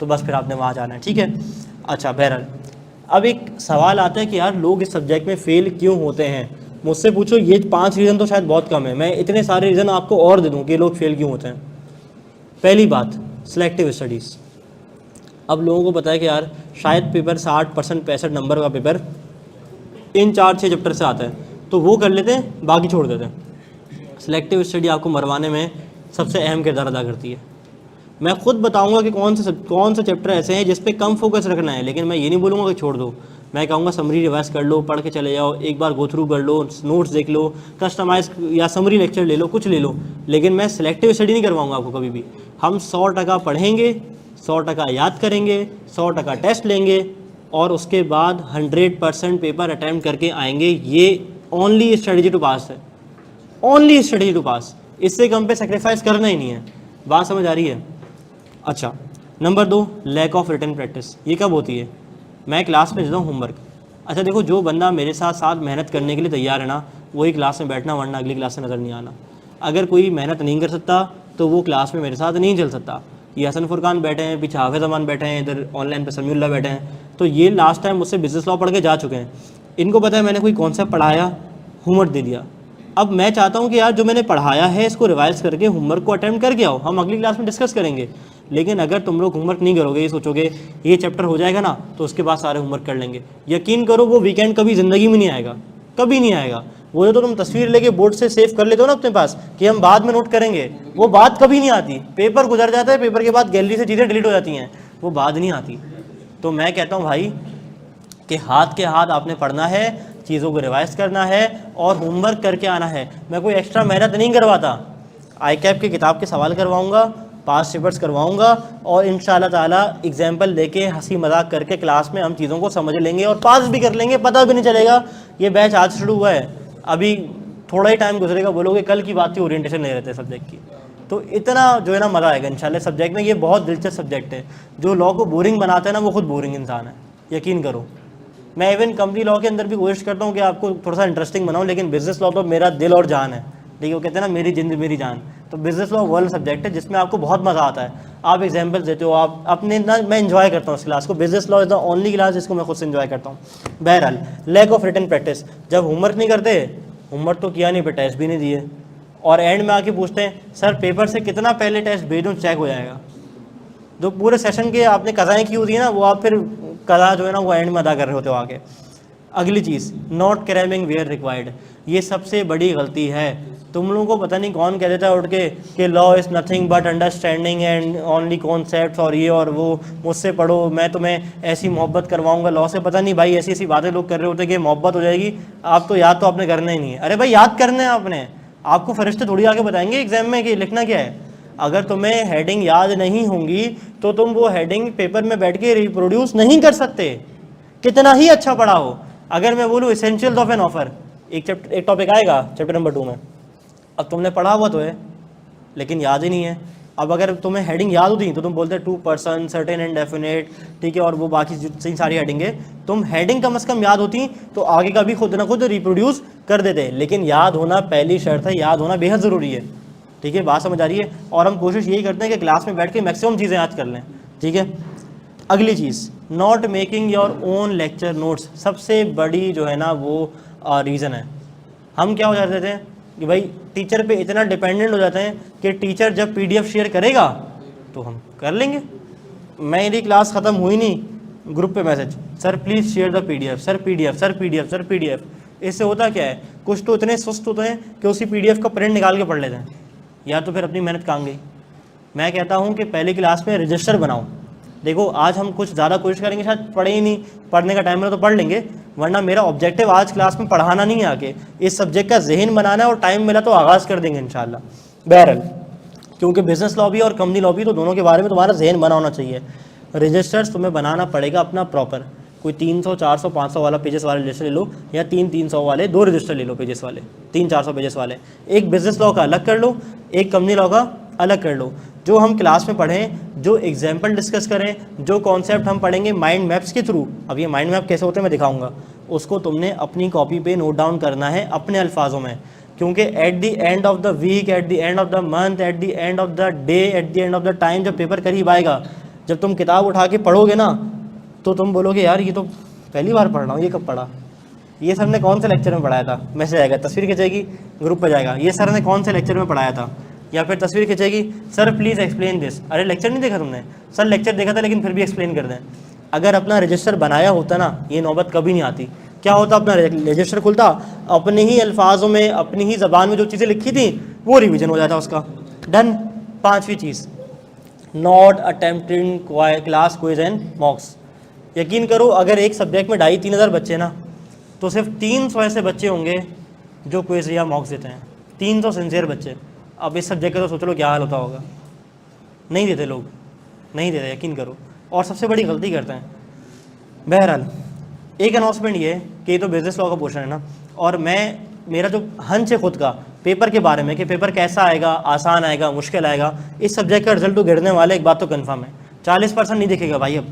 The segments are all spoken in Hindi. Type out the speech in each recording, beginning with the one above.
तो बस फिर आपने वहाँ जाना है, ठीक है। अच्छा, बहरहाल अब एक सवाल आता है कि यार लोग इस सब्जेक्ट में फ़ेल क्यों होते हैं। मुझसे पूछो, ये 5 रीज़न तो शायद बहुत कम है, मैं इतने सारे रीज़न आपको और दे दूँ कि लोग फेल क्यों होते हैं। पहली बात, सिलेक्टिव स्टडीज़। अब लोगों को पता है कि यार शायद पेपर 60% 65 नंबर का पेपर इन 4-6 चैप्टर से आता है, तो वो कर लेते हैं, बाकी छोड़ देते हैं। सिलेक्टिव स्टडी आपको मरवाने में सबसे अहम किरदार अदा करती है। मैं खुद बताऊंगा कि कौन से चैप्टर ऐसे हैं जिस पे कम फोकस रखना है, लेकिन मैं ये नहीं बोलूँगा कि छोड़ दो। मैं कहूँगा समरी रिवाइज कर लो, पढ़ के चले जाओ, एक बार गो थ्रू कर लो, नोट्स देख लो, कस्टमाइज या समरी लेक्चर ले लो, कुछ ले लो, लेकिन मैं सिलेक्टिव स्टडी नहीं करवाऊँगा आपको कभी भी। हम 100% पढ़ेंगे, 100% याद करेंगे, 100% टेस्ट लेंगे और उसके बाद 100% पेपर अटैम्प्ट करके आएंगे। ये ओनली स्ट्रेटजी टू पास है, ओनली स्ट्रेटजी टू पास। इससे कम पे सेक्रीफाइस करना ही नहीं है। बात समझ आ रही है? अच्छा, number 2, lack of written practice. ये कब होती है? मैं क्लास में देता हूँ होमवर्क। अच्छा देखो, जो बंदा मेरे साथ साथ मेहनत करने के लिए तैयार है ना, वही क्लास में बैठना, वरना अगली क्लास से नज़र नहीं आना। अगर कोई मेहनत नहीं कर सकता तो वो क्लास में मेरे साथ नहीं चल सकता। ये हसन फुरकान बैठे हैं, पीछे हाफिज़ अमान बैठे हैं, इधर ऑनलाइन पे समीउल्लाह बैठे हैं, तो ये लास्ट टाइम मुझसे बिजनेस लॉ पढ़ के जा चुके हैं। इनको पता है मैंने कोई कॉन्सेप्ट पढ़ाया, होमवर्क दे दिया। अब मैं चाहता हूँ कि यार जो मैंने पढ़ाया है इसको रिवाइज करके होमवर्क को अटेम्प्ट करके आओ, हम अगली क्लास में डिस्कस करेंगे। लेकिन अगर तुम लोग होमवर्क नहीं करोगे, ये सोचोगे ये चैप्टर हो जाएगा ना तो उसके बाद सारे होमवर्क कर लेंगे, यकीन करो वो वीकेंड कभी ज़िंदगी में नहीं आएगा, कभी नहीं आएगा। वो जो तो तुम तस्वीर लेके बोर्ड से सेव कर लेते हो ना अपने पास कि हम बाद में नोट करेंगे, वो बात कभी नहीं आती। पेपर गुजर जाता है, पेपर के बाद गैलरी से चीज़ें डिलीट हो जाती हैं, वो बात नहीं आती। तो मैं कहता हूँ भाई कि हाथ के हाथ आपने पढ़ना है, चीज़ों को रिवाइज करना है और होमवर्क करके आना है। मैं कोई एक्स्ट्रा मेहनत नहीं करवाता। आई कैप की किताब के सवाल करवाऊँगा, पास पेपर्स करवाऊँगा और इंशाल्लाह ताला एग्जाम्पल लेके हंसी मजाक करके क्लास में हम चीज़ों को समझ लेंगे और पास भी कर लेंगे, पता भी नहीं चलेगा ये बैच आज शुरू हुआ है, अभी थोड़ा ही टाइम गुजरेगा, बोलोगे कल की बात थी, ओरिएंटेशन ले रहे थे सब्जेक्ट की। तो इतना जो है ना मज़ा आएगा इंशाल्लाह सब्जेक्ट में। ये बहुत दिलचस्प सब्जेक्ट है। जो लॉ को बोरिंग बनाता है ना वो खुद बोरिंग इंसान है, यकीन करो। मैं इवन कंपनी लॉ के अंदर भी कोशिश करता हूँ कि आपको थोड़ा सा इंटरेस्टिंग बनाऊँ, लेकिन बिजनेस लॉ तो मेरा दिल और जान है, ठीक है, वो कहते हैं ना मेरी जिंदगी मेरी जान। तो बिजनेस लॉ वर्ल्ड सब्जेक्ट है जिसमें आपको बहुत मज़ा आता है। आप एग्जाम्पल्स देते हो, आप अपने ना, मैं इन्जॉय करता हूँ इस क्लास को। Business law is the only class जिसको मैं खुद से इन्जॉय करता हूँ। बहरहाल, लैक ऑफ रिटन प्रैक्टिस। जब होमवर्क नहीं करते, होमवर्क तो किया नहीं पर टेस्ट भी नहीं दिए, और एंड में आके पूछते हैं सर पेपर से कितना पहले टेस्ट भेजूँ चेक हो जाएगा। जो पूरे सेशन के आपने कज़ाएँ की होती है ना, वो आप फिर कज़ा जो है ना वो एंड में अदा कर रहे होते हो आगे। अगली चीज़, नॉट क्रैमिंग वेयर रिक्वायर्ड। ये सबसे बड़ी गलती है। तुम लोगों को पता नहीं कौन कह देता है उठ के कि law is nothing but understanding and only concepts और ये और वो, मुझसे पढ़ो, मैं तुम्हें ऐसी मोहब्बत करवाऊंगा लॉ से। पता नहीं भाई, ऐसी ऐसी बातें लोग कर रहे होते हैं कि मोहब्बत हो जाएगी। आप तो याद तो आपने करना ही नहीं है। अरे भाई याद करना है आपने, आपको फरिश्ते थोड़ी आके बताएंगे एग्जाम में कि लिखना क्या है। अगर तुम्हें हेडिंग याद नहीं होंगी तो तुम वो हेडिंग पेपर में बैठ के रिप्रोड्यूस नहीं कर सकते, कितना ही अच्छा पढ़ा हो। अगर मैं बोलूँ एसेंशियल्स ऑफ एन ऑफर, एक टॉपिक आएगा चैप्टर नंबर 2 में, अब तुमने पढ़ा हुआ तो है लेकिन याद ही नहीं है। अब अगर तुम्हें हेडिंग याद होती तो तुम बोलते 2 पर्सन, सर्टेन एंड डेफिनेट, ठीक है, और वो बाकी जितनी सारी हेडिंगें, तुम हेडिंग कम से कम याद होती तो आगे का भी खुद ना खुद रिप्रोड्यूस कर देते। लेकिन याद होना पहली शर्त है, याद होना बेहद ज़रूरी है, ठीक है, बात समझ आ रही है। और हम कोशिश यही करते हैं कि क्लास में बैठ के मैक्सिमम चीज़ें याद कर लें, ठीक है। अगली चीज़, not making your own lecture notes. सबसे बड़ी जो है ना वो रीज़न है। हम क्या हो जाते थे कि भाई टीचर पे इतना डिपेंडेंट हो जाते हैं कि टीचर जब PDF शेयर करेगा तो हम कर लेंगे। मेरी क्लास ख़त्म हुई नहीं, ग्रुप पे message, sir please share the PDF, sir PDF, sir PDF, sir PDF। इससे होता क्या है, कुछ तो इतने सुस्त होते हैं कि उसी PDF का प्रिंट निकाल के पढ़ लेते हैं, या तो फिर अपनी मेहनत काम गई। मैं कहता हूँ कि पहली क्लास में रजिस्टर बनाओ। देखो आज हम कुछ ज़्यादा कोशिश करेंगे, शायद पढ़े ही नहीं, पढ़ने का टाइम मिला तो पढ़ लेंगे, वरना मेरा ऑब्जेक्टिव आज क्लास में पढ़ाना नहीं है, आके इस सब्जेक्ट का जहन बनाना है और टाइम मिला तो आगाज़ कर देंगे इंशाल्लाह। बहरहाल, क्योंकि बिजनेस लॉ भी और कंपनी लॉ भी, तो दोनों के बारे में तुम्हारा जहन बना होना चाहिए। रजिस्टर्स तुम्हें बनाना पड़ेगा अपना प्रॉपर, कोई 300, 400, 500 वाला पेजेस वाले रजिस्टर ले लो, या 300 वाले 2 रजिस्टर ले लो पेजेस वाले, 300-400 पेजेस वाले। एक बिजनेस लॉ का अलग कर लो, एक कंपनी लॉ का अलग कर लो। जो हम क्लास में पढ़ें, जो एग्जाम्पल डिस्कस करें, जो कॉन्सेप्ट हम पढ़ेंगे माइंड मैप्स के थ्रू, अब ये माइंड मैप कैसे होते हैं मैं दिखाऊंगा, उसको तुमने अपनी कॉपी पे नोट डाउन करना है अपने अल्फाजों में। क्योंकि at the end of the week, at the end of the month, at the end of the day, at the end of the time, जब पेपर करीब आएगा, जब तुम किताब उठा के पढ़ोगे ना तो तुम बोलोगे यार ये तो पहली बार पढ़ रहा हूँ, ये कब पढ़ा, ये सर ने कौन से लेक्चर में पढ़ाया था। मैसेज आएगा, तस्वीर खिंचेगी, ग्रुप पर जाएगा, ये सर ने कौन से लेक्चर में पढ़ाया था। या फिर तस्वीर खिंचेगी, सर प्लीज़ एक्सप्लेन दिस। अरे लेक्चर नहीं देखा तुमने, सर लेक्चर देखा था लेकिन फिर भी एक्सप्लेन कर दें। अगर अपना रजिस्टर बनाया होता ना, ये नौबत कभी नहीं आती। क्या होता, अपना रजिस्टर खुलता, अपने ही अल्फाजों में, अपनी ही ज़बान में जो चीज़ें लिखी थी वो रिवीजन हो जाता उसका। डन। पांचवी चीज़, not attempting class quiz and mocks. यकीन करो अगर एक सब्जेक्ट में 2,500-3,000 बच्चे ना, तो सिर्फ 300 ऐसे बच्चे होंगे जो क्विज या मॉक्स देते हैं। 300 सिंसियर बच्चे। अब इस सब्जेक्ट का तो सोच लो क्या हाल होता होगा। नहीं देते लोग, नहीं देते, यकीन करो, और सबसे बड़ी गलती करते हैं। बहरहाल एक अनाउंसमेंट ये है कि ये तो बिजनेस लॉ का पोर्शन है ना, और मेरा जो हंच है खुद का पेपर के बारे में कि पेपर कैसा आएगा, आसान आएगा, मुश्किल आएगा, इस सब्जेक्ट का रिजल्ट तो गिरने वाला है, एक बात तो कन्फर्म है। 40% नहीं दिखेगा भाई, अब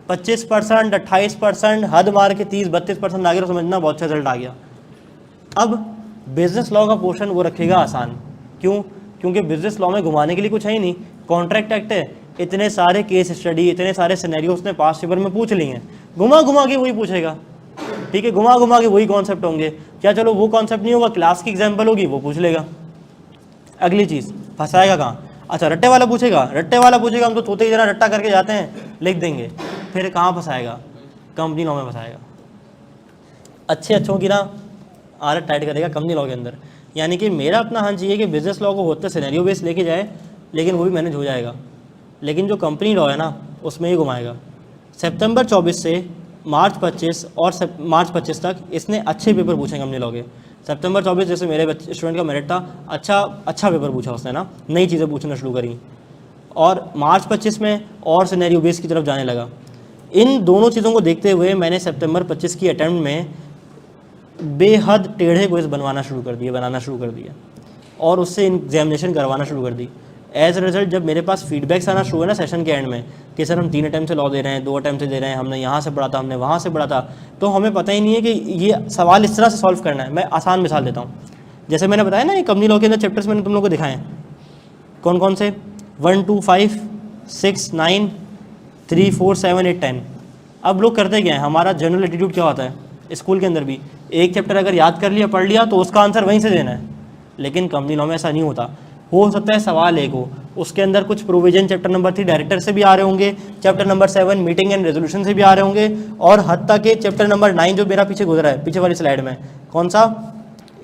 25%, 28%, हद मार के 30-32% आ गया तो समझना बहुत अच्छा रिजल्ट आ गया। अब बिजनेस लॉ का पोर्शन वो रखेगा आसान। क्यों? क्योंकि बिजनेस लॉ में घुमाने के लिए कुछ है ही नहीं। कॉन्ट्रैक्ट एक्ट है, इतने सारे केस स्टडी, इतने सारे सिनेरियो उसने पास्ट पेपर में पूछ लिए हैं, घुमा घुमा के वही पूछेगा। ठीक है, घुमा घुमा के वही कॉन्सेप्ट होंगे। क्या चलो वो कॉन्सेप्ट नहीं होगा, क्लास की एग्जाम्पल होगी, वो पूछ लेगा। अगली चीज़, फंसाएगा कहाँ? अच्छा रट्टे वाला पूछेगा, रट्टे वाला पूछेगा, हम तो तोते की तरह रट्टा करके जाते हैं, लिख देंगे। फिर कहाँ फंसाएगा? कंपनी लॉ में फंसाएगा। अच्छों की ना आदत टाइट करेगा कंपनी लॉ के अंदर। यानी कि मेरा अपना हंच ये कि बिजनेस लॉ को होते सिनेरियो बेस लेके जाए, लेकिन वो भी मैनेज हो जाएगा। लेकिन जो कंपनी लॉ है ना, उसमें ही घुमाएगा। सितंबर 24 से मार्च 25 तक इसने अच्छे पेपर पूछे कंपनी लॉ के। सितंबर 24 जैसे मेरे स्टूडेंट का मेरिट था, अच्छा पेपर पूछा उसने ना, नई चीज़ें पूछना शुरू करी। और मार्च 25 में और सिनेरियो बेस की तरफ जाने लगा। इन दोनों चीज़ों को देखते हुए मैंने सितंबर 25 की अटैम्प्ट में बेहद टेढ़े क्विज बनाना शुरू कर दिया और उससे एग्जामिनेशन करवाना शुरू कर दी। एज अ रिजल्ट जब मेरे पास फीडबैक्स आना शुरू हुआ ना सेशन के एंड में कि सर हम 3 अटैम्प्ट से लॉ दे रहे हैं, 2 अटैम्प्ट से दे रहे हैं, हमने यहाँ से पढ़ा था, हमने वहाँ से पढ़ा था, तो हमें पता ही नहीं है कि ये सवाल इस तरह से सॉल्व करना है। मैं आसान मिसाल देता हूँ। जैसे मैंने बताया ना, ये कंपनी लॉ के अंदर चैप्टर्स मैंने तुम लोग को दिखाए हैं, कौन कौन से, 1, 2, 5, 6, 9, 3, 4, 7, 8, 10। अब लोग करते क्या है, हमारा जनरल एटीट्यूड क्या होता है स्कूल के अंदर भी, एक चैप्टर अगर याद कर लिया, पढ़ लिया, तो उसका आंसर वहीं से देना है। लेकिन कंपनी लॉ में ऐसा नहीं होता। हो सकता है सवाल एक हो, उसके अंदर कुछ प्रोविजन चैप्टर नंबर 3 डायरेक्टर से भी आ रहे होंगे, chapter number 7 meeting and resolution से भी आ रहे होंगे, और हद तक के चैप्टर नंबर 9 जो मेरा पीछे गुजरा है, पीछे वाली स्लाइड में, कौन सा,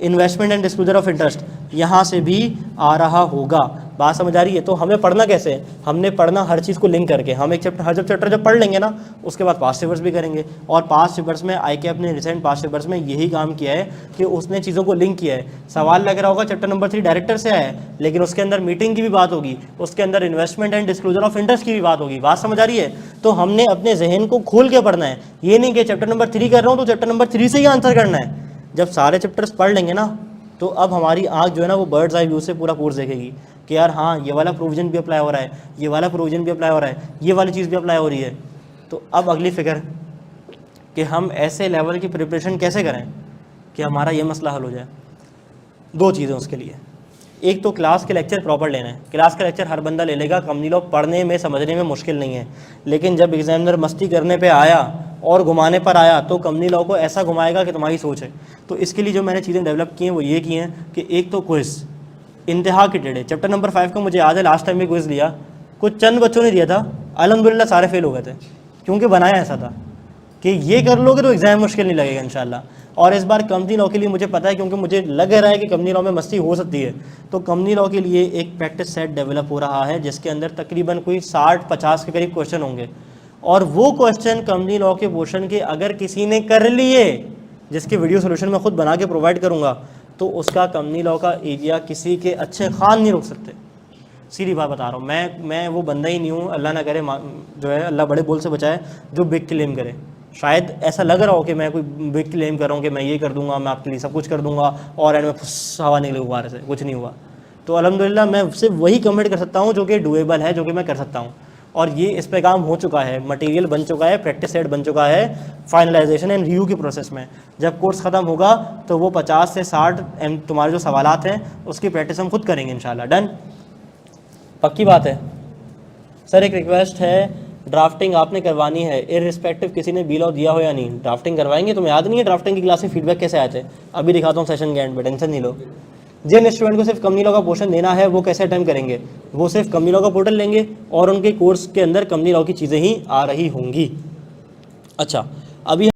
investment and disclosure of interest, यहाँ से भी आ रहा होगा। बात समझ आ रही है? तो हमें पढ़ना कैसे है, हमने पढ़ना हर चीज़ को लिंक करके। हम एक चैप्टर, हर चैप्टर जब पढ़ लेंगे ना, उसके बाद पास्ट पेपर्स भी करेंगे। और पास्ट पेपर्स में आईके अपने रिसेंट पास्ट पेपर्स में यही काम किया है कि उसने चीज़ों को लिंक किया है। सवाल लग रहा होगा चैप्टर नंबर 3 डायरेक्टर से आया है, लेकिन उसके अंदर मीटिंग की भी बात होगी, उसके अंदर investment and disclosure of interest की भी बात होगी। बात समझ आ रही है? तो हमने अपने जहन को खोल के पढ़ना है। ये नहीं कि चैप्टर नंबर 3 कर रहा हूँ तो चैप्टर नंबर 3 से ही आंसर करना है। जब सारे चैप्टर्स पढ़ लेंगे ना, तो अब हमारी आंख जो है ना, वो बर्ड्स आई व्यू से पूरा कोर्स देखेगी कि यार हाँ, ये वाला प्रोविजन भी अप्लाई हो रहा है, ये वाला प्रोविजन भी अप्लाई हो रहा है, ये वाली चीज़ भी अप्लाई हो रही है। तो अब अगली फिक्र कि हम ऐसे लेवल की प्रिपरेशन कैसे करें कि हमारा ये मसला हल हो जाए। 2 चीज़ें उसके लिए, एक तो क्लास के लेक्चर प्रॉपर लेना है। क्लास का लेक्चर हर बंदा ले लेगा, कंपनी लोग पढ़ने में समझने में मुश्किल नहीं है, लेकिन जब एग्जामिनर मस्ती करने पे आया और घुमाने पर आया तो कंपनी लॉ को ऐसा घुमाएगा कि तुम्हारी सोच है। तो इसके लिए जो मैंने चीज़ें डेवलप की हैं वो ये की हैं कि एक तो क्विज़ इंतहा के टेढ़े। चैप्टर नंबर 5 का मुझे याद है लास्ट टाइम भी क्विज़ दिया, कुछ चंद बच्चों ने दिया था, अल्हम्दुलिल्लाह सारे फेल हो गए थे, क्योंकि बनाया ऐसा था कि ये कर लोगे तो एग्ज़ाम मुश्किल नहीं लगेगा इंशाल्लाह। और इस बार कंपनी लॉ के लिए मुझे पता है, क्योंकि मुझे लग रहा है कि कंपनी लॉ में मस्ती हो सकती है, तो कंपनी लॉ के लिए एक प्रैक्टिस सेट डेवलप हो रहा है जिसके अंदर तकरीबन कोई 60-50 के करीब क्वेश्चन होंगे। और वो क्वेश्चन कंपनी लॉ के पोर्शन के अगर किसी ने कर लिए, जिसके वीडियो सोल्यूशन मैं खुद बना के प्रोवाइड करूँगा, तो उसका कंपनी लॉ का एरिया किसी के अच्छे खान नहीं रोक सकते। सीधी बात बता रहा हूँ, मैं वो बंदा ही नहीं हूँ, अल्लाह ना करे जो है, अल्लाह बड़े बोल से बचाए, जो बिग क्लेम करे। शायद ऐसा लग रहा हो कि मैं कोई बिग क्लेम कर रहा हूँ कि मैं ये कर दूंगा, मैं आपके लिए सब कुछ कर दूंगा, और एंड में हवा निकले गुब्बारे से, कुछ नहीं हुआ। तो अल्हम्दुलिल्लाह मैं सिर्फ वही कमेंट कर सकता हूँ जो कि डुएबल है, जो कि मैं कर सकता हूँ। और ये इस पे काम हो चुका है, मटेरियल बन चुका है, प्रैक्टिस सेट बन चुका है, फाइनलाइजेशन एंड रिव्यू के प्रोसेस में। जब कोर्स ख़त्म होगा तो वो 50 से 60 तुम्हारे जो सवालात हैं उसकी प्रैक्टिस हम खुद करेंगे इंशाल्लाह। डन? पक्की बात है? सर एक रिक्वेस्ट है ड्राफ्टिंग आपने करवानी है इररिस्पेक्टिव किसी ने बी लॉ दिया हो या नहीं, ड्राफ्टिंग करवाएंगे। तुम्हें याद नहीं है ड्राफ्टिंग की क्लास में फीडबैक कैसे आए थे? अभी दिखाता हूँ सेशन के एंड में, टेंशन नहीं लो। जिन स्टूडेंट को सिर्फ कंपनी लॉ का पोर्शन देना है वो कैसे अटेम्प्ट करेंगे? वो सिर्फ कंपनी लॉ का पोर्टल लेंगे और उनके कोर्स के अंदर कंपनी लॉ की चीज़ें ही आ रही होंगी। अच्छा, अभी